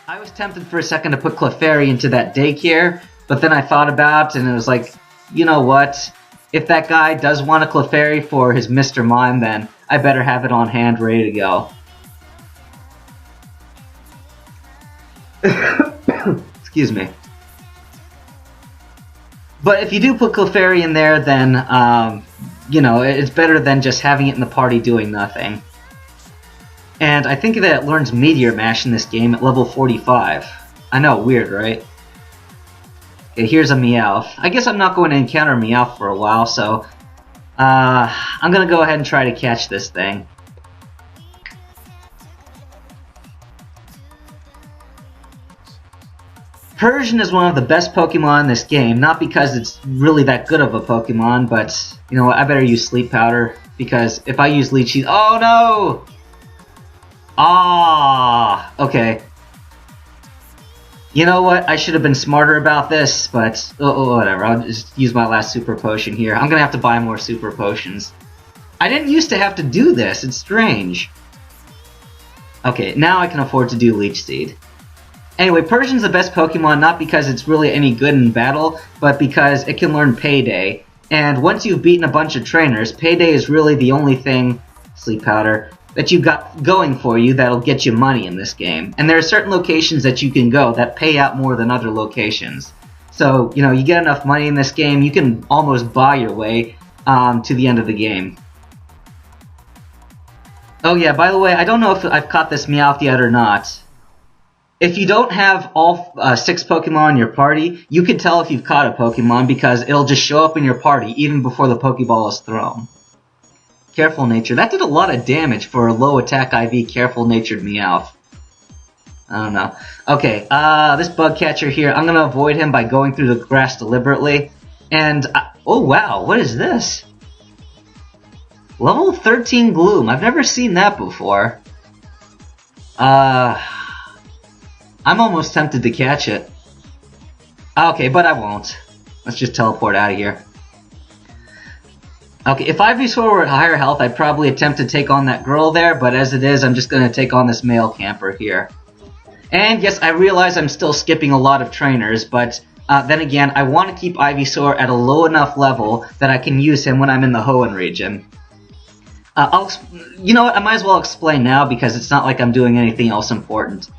I was tempted for a second to put Clefairy into that daycare, but then I thought about it and it was like, you know what? If that guy does want a Clefairy for his Mr. Mime, then I better have it on hand ready to go. Excuse me. But if you do put Clefairy in there, then, you know, it's better than just having it in the party doing nothing. And I think that it learns Meteor Mash in this game at level 45. I know, weird, right? Okay, here's a Meowth. I guess I'm not going to encounter Meowth for a while, so I'm gonna go ahead and try to catch this thing. Persian is one of the best Pokemon in this game, not because it's really that good of a Pokemon, but, you know what, I better use Sleep Powder, because if I use Leech Seed— oh no! Ah, okay. You know what? I should have been smarter about this, but whatever. I'll just use my last Super Potion here. I'm gonna have to buy more Super Potions. I didn't used to have to do this. It's strange. Okay, now I can afford to do Leech Seed. Anyway, Persian's the best Pokemon not because it's really any good in battle, but because it can learn Payday. And once you've beaten a bunch of trainers, Payday is really the only thing— Sleep Powder— that you've got going for you that'll get you money in this game. And there are certain locations that you can go that pay out more than other locations. So, you know, you get enough money in this game, you can almost buy your way to the end of the game. Oh yeah, by the way, I don't know if I've caught this Meowth yet or not. If you don't have all 6 Pokemon in your party, you can tell if you've caught a Pokemon because it'll just show up in your party even before the Pokeball is thrown. Careful Nature. That did a lot of damage for a low attack IV Careful Natured Meowth. I don't know. Okay, this bug catcher here, I'm gonna avoid him by going through the grass deliberately. And, oh wow, what is this? Level 13 Gloom. I've never seen that before. I'm almost tempted to catch it. Okay, but I won't. Let's just teleport out of here. Okay, if Ivysaur were at higher health, I'd probably attempt to take on that girl there, but as it is, I'm just going to take on this male camper here. And yes, I realize I'm still skipping a lot of trainers, but then again, I want to keep Ivysaur at a low enough level that I can use him when I'm in the Hoenn region. You know what, I might as well explain now because it's not like I'm doing anything else important.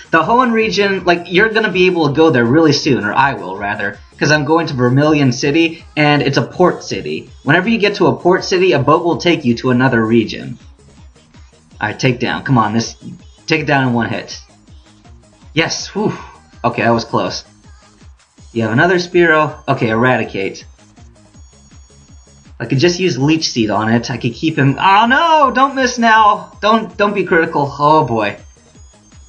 The Hoenn region, like, you're going to be able to go there really soon, or I will, rather, because I'm going to Vermilion City, and it's a port city. Whenever you get to a port city, a boat will take you to another region. Alright, take down. Come on, take it down in one hit. Yes, whew. Okay, that was close. You have another Spearow. Okay, Eradicate. I could just use Leech Seed on it. I could keep him— oh no! Don't miss now! Don't be critical. Oh boy.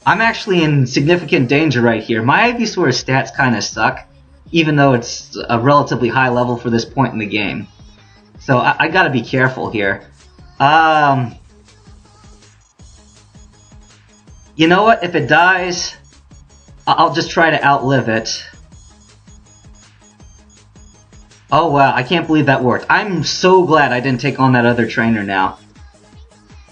I'm actually in significant danger right here. My Ivysaur's stats kinda suck, even though it's a relatively high level for this point in the game. So I gotta be careful here. You know what? If it dies, I'll just try to outlive it. Oh wow, I can't believe that worked. I'm so glad I didn't take on that other trainer now.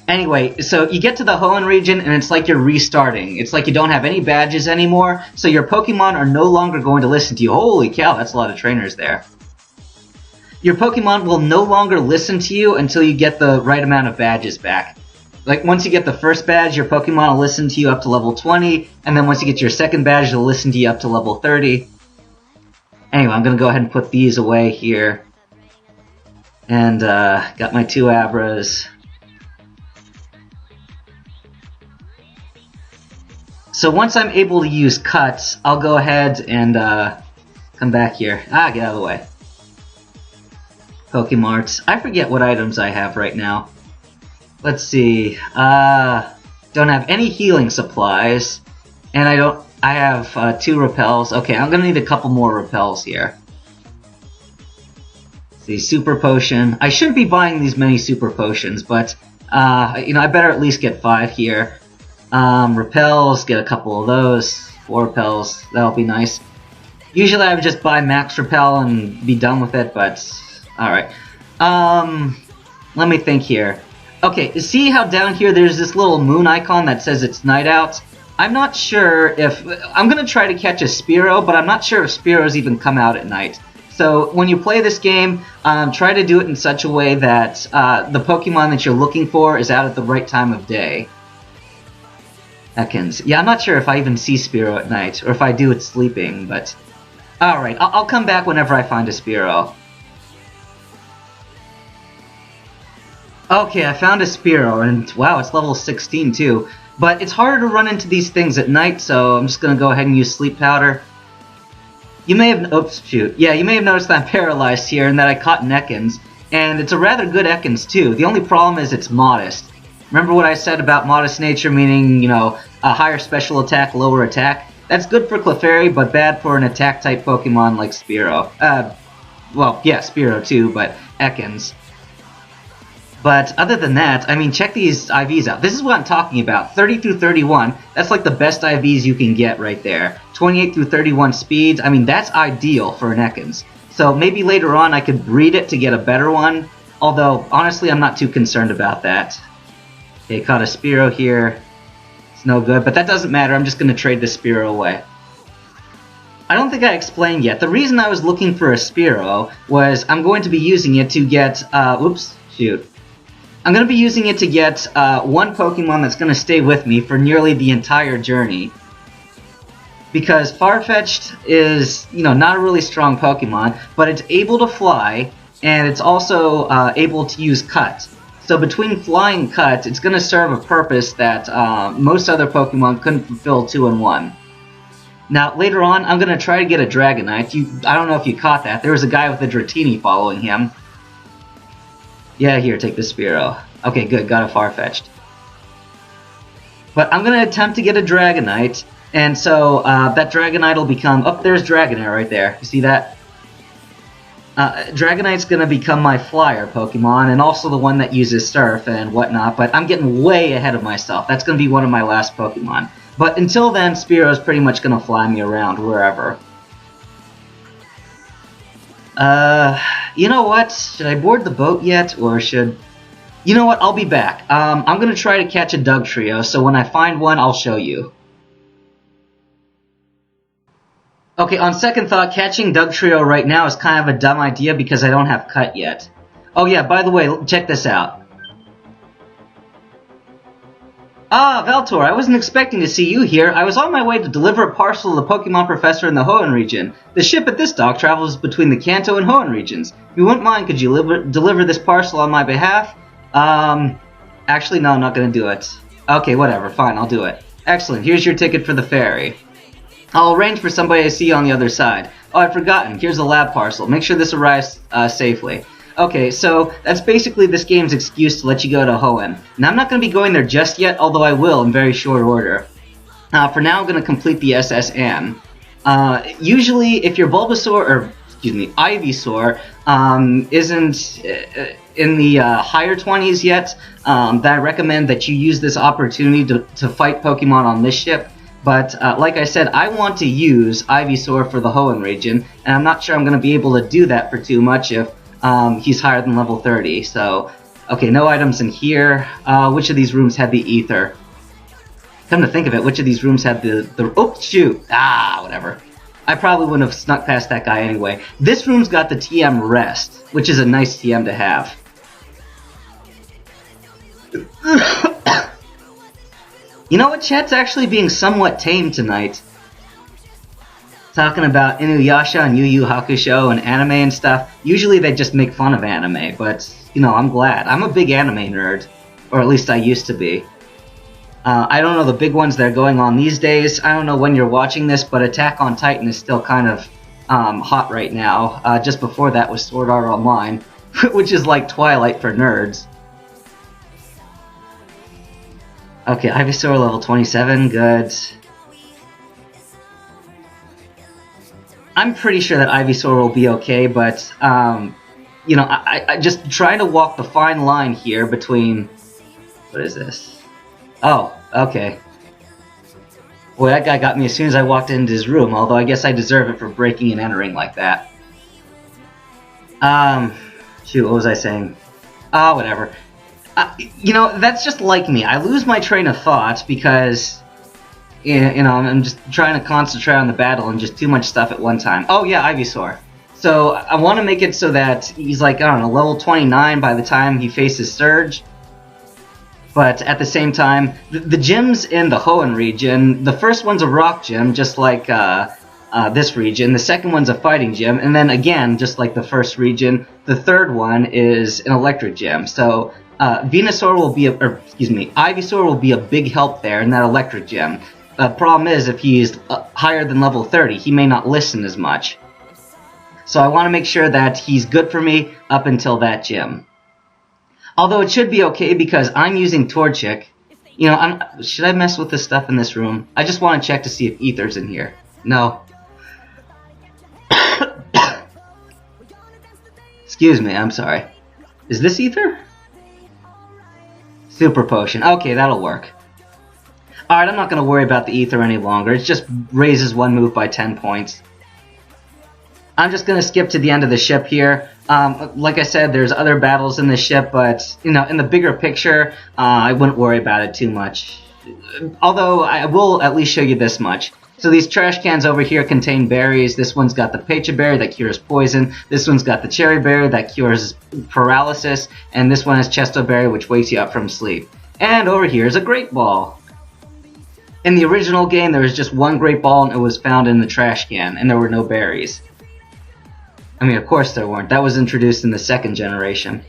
Anyway, so you get to the Hoenn region and it's like you're restarting. It's like you don't have any badges anymore, so your Pokemon are no longer going to listen to you. Holy cow, that's a lot of trainers there. Your Pokemon will no longer listen to you until you get the right amount of badges back. Like, once you get the first badge, your Pokemon will listen to you up to level 20, and then once you get your second badge, they'll listen to you up to level 30. Anyway, I'm going to go ahead and put these away here. And, got my 2 Abras. So once I'm able to use cuts, I'll go ahead and come back here. Get out of the way. Pokemarts. I forget what items I have right now. Let's see. Don't have any healing supplies, and I have 2 repels. Okay, I'm gonna need a couple more repels here. Let's see, Super Potion. I shouldn't be buying these many Super Potions, but you know, I better at least get 5 here. Repels, get a couple of those. 4 repels, that'll be nice. Usually I would just buy max repel and be done with it, but alright. Let me think here. Okay, see how down here there's this little moon icon that says it's night out? I'm not sure if... I'm going to try to catch a Spearow, but I'm not sure if Spearows even come out at night. So when you play this game, try to do it in such a way that the Pokemon that you're looking for is out at the right time of day. Ekans. Yeah, I'm not sure if I even see Spearow at night, or if I do, it's sleeping, but... Alright, I'll come back whenever I find a Spearow. Okay, I found a Spearow, and wow, it's level 16 too. But it's harder to run into these things at night, so I'm just gonna go ahead and use Sleep Powder. You may have... Oops, shoot. Yeah, you may have noticed that I'm paralyzed here, and that I caught an Ekans. And it's a rather good Ekans too. The only problem is it's modest. Remember what I said about modest nature, meaning, you know, a higher special attack, lower attack? That's good for Clefairy, but bad for an attack-type Pokemon like Spearow. Well, yeah, Spearow too, but Ekans. But other than that, I mean, check these IVs out. This is what I'm talking about. 30 through 31, that's like the best IVs you can get right there. 28 through 31 speeds, I mean, that's ideal for an Ekans. So maybe later on I could breed it to get a better one, although, honestly, I'm not too concerned about that. Okay, caught a Spearow here. It's no good, but that doesn't matter. I'm just going to trade the Spearow away. I don't think I explained yet. The reason I was looking for a Spearow was I'm going to be using it to get... oops, shoot. I'm going to be using it to get one Pokemon that's going to stay with me for nearly the entire journey. Because Farfetch'd is, you know, not a really strong Pokemon, but it's able to fly, and it's also able to use Cut. So between Fly and Cut, it's going to serve a purpose that most other Pokemon couldn't fulfill 2 in 1. Now, later on, I'm going to try to get a Dragonite. I don't know if you caught that. There was a guy with a Dratini following him. Yeah, here, take the Spearow. Okay, good, got a Farfetch'd. But I'm going to attempt to get a Dragonite, and so that Dragonite will become... Oh, there's Dragonair right there. You see that? Dragonite's going to become my flyer Pokemon, and also the one that uses Surf and whatnot, but I'm getting way ahead of myself. That's going to be one of my last Pokemon. But until then, Spearow's pretty much going to fly me around wherever. You know what? Should I board the boat yet, or should... You know what? I'll be back. I'm going to try to catch a Dugtrio, so when I find one, I'll show you. Okay, on second thought, catching Dugtrio right now is kind of a dumb idea because I don't have Cut yet. Oh yeah, by the way, check this out. Ah, Valtor, I wasn't expecting to see you here. I was on my way to deliver a parcel to the Pokemon Professor in the Hoenn region. The ship at this dock travels between the Kanto and Hoenn regions. If you wouldn't mind, could you deliver this parcel on my behalf? Actually, no, I'm not going to do it. Okay, whatever, fine, I'll do it. Excellent, here's your ticket for the ferry. I'll arrange for somebody to see you on the other side. Oh, I'd forgotten. Here's a lab parcel. Make sure this arrives safely. Okay, so that's basically this game's excuse to let you go to Hoenn. Now, I'm not going to be going there just yet, although I will in very short order. For now, I'm going to complete the SS Anne. Usually, if your Bulbasaur, or excuse me, Ivysaur, isn't in the higher 20s yet, then I recommend that you use this opportunity to fight Pokemon on this ship. But, like I said, I want to use Ivysaur for the Hoenn region, and I'm not sure I'm going to be able to do that for too much if he's higher than level 30. So, okay, no items in here. Which of these rooms had the ether? Come to think of it, which of these rooms had the... Oh, shoot! Ah, whatever. I probably wouldn't have snuck past that guy anyway. This room's got the TM Rest, which is a nice TM to have. You know what, chat's actually being somewhat tame tonight. Talking about Inuyasha and Yu Yu Hakusho and anime and stuff. Usually they just make fun of anime, but, you know, I'm glad. I'm a big anime nerd. Or at least I used to be. I don't know the big ones that are going on these days. I don't know when you're watching this, but Attack on Titan is still kind of hot right now. Just before that was Sword Art Online, which is like Twilight for nerds. Okay, Ivysaur level 27, good. I'm pretty sure that Ivysaur will be okay, but, you know, I just trying to walk the fine line here between... What is this? Oh, okay. Boy, that guy got me as soon as I walked into his room, although I guess I deserve it for breaking and entering like that. Shoot, what was I saying? Whatever. You know, that's just like me. I lose my train of thought because You know, I'm just trying to concentrate on the battle and just too much stuff at one time. Oh yeah, Ivysaur. So I want to make it so that he's like, I don't know, level 29 by the time he faces Surge. But at the same time, the gyms in the Hoenn region, the first one's a rock gym, just like this region. The second one's a fighting gym, and then again, just like the first region, the third one is an electric gym. So Venusaur will be, Ivysaur will be a big help there in that electric gym. The problem is, if he's higher than level 30, he may not listen as much. So I want to make sure that he's good for me up until that gym. Although it should be okay because I'm using Torchic. You know, should I mess with this stuff in this room? I just want to check to see if Ether's in here. No. Excuse me, I'm sorry. Is this Ether? Super Potion. Okay, that'll work. Alright, I'm not going to worry about the Ether any longer. It just raises one move by 10 points. I'm just going to skip to the end of the ship here. Like I said, there's other battles in the ship, but, you know, in the bigger picture, I wouldn't worry about it too much. Although, I will at least show you this much. So these trash cans over here contain berries. This one's got the Pecha Berry that cures poison. This one's got the Cherry Berry that cures paralysis. And this one has Chesto Berry, which wakes you up from sleep. And over here is a Great Ball. In the original game, there was just one Great Ball, and it was found in the trash can, and there were no berries. I mean, of course there weren't. That was introduced in the second generation.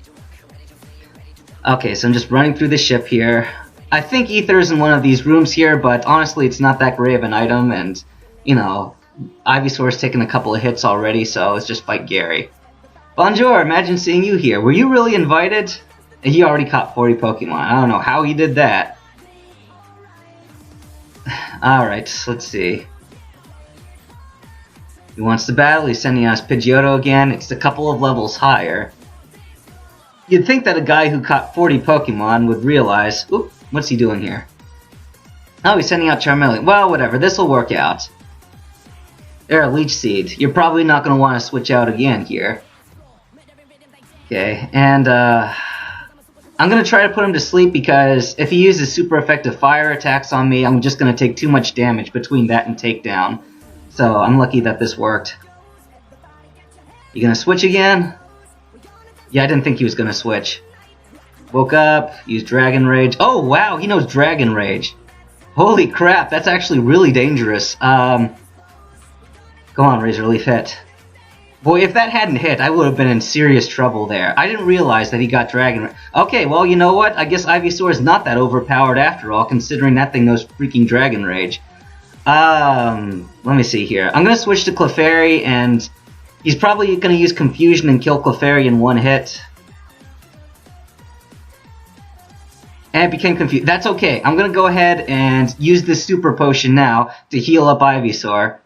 Okay, so I'm just running through the ship here. I think Ether's in one of these rooms here, but honestly, it's not that great of an item, and, you know, Ivysaur's taken a couple of hits already, so let's just fight Gary. Bonjour, imagine seeing you here. Were you really invited? He already caught 40 Pokemon. I don't know how he did that. Alright, let's see. He wants to battle, he's sending us Pidgeotto again. It's a couple of levels higher. You'd think that a guy who caught 40 Pokemon would realize... Oop, what's he doing here? Oh, he's sending out Charmeleon. Well, whatever, this'll work out. There, Leech Seed. You're probably not going to want to switch out again here. Okay, and I'm going to try to put him to sleep because if he uses super effective fire attacks on me, I'm just going to take too much damage between that and takedown. So I'm lucky that this worked. You going to switch again? Yeah, I didn't think he was going to switch. Woke up, used Dragon Rage. Oh, wow, he knows Dragon Rage. Holy crap, that's actually really dangerous. Go on, Razor Leaf, hit. Boy, if that hadn't hit, I would have been in serious trouble there. I didn't realize that he got Dragon Rage. Okay, well, you know what? I guess Ivysaur is not that overpowered after all, considering that thing knows freaking Dragon Rage. Let me see here. I'm going to switch to Clefairy, and he's probably going to use Confusion and kill Clefairy in one hit. And it became confused. That's okay. I'm going to go ahead and use this Super Potion now to heal up Ivysaur.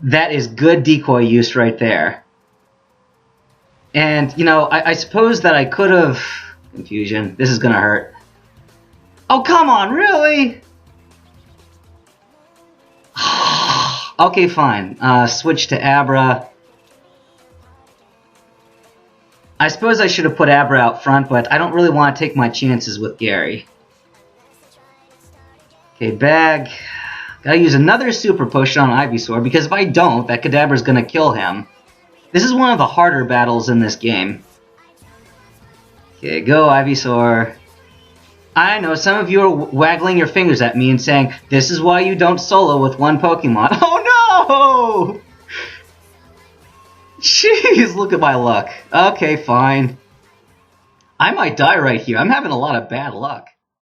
That is good decoy use right there. And, you know, I suppose that I could have... Confusion. This is going to hurt. Oh, come on, really? Okay, fine. Switch to Abra. I suppose I should have put Abra out front, but I don't really want to take my chances with Gary. Okay, bag. Gotta use another Super Potion on Ivysaur, because if I don't, that Kadabra's gonna kill him. This is one of the harder battles in this game. Okay, go Ivysaur. I know, some of you are waggling your fingers at me and saying, this is why you don't solo with one Pokemon. Oh no! Jeez, look at my luck. Okay, fine. I might die right here. I'm having a lot of bad luck.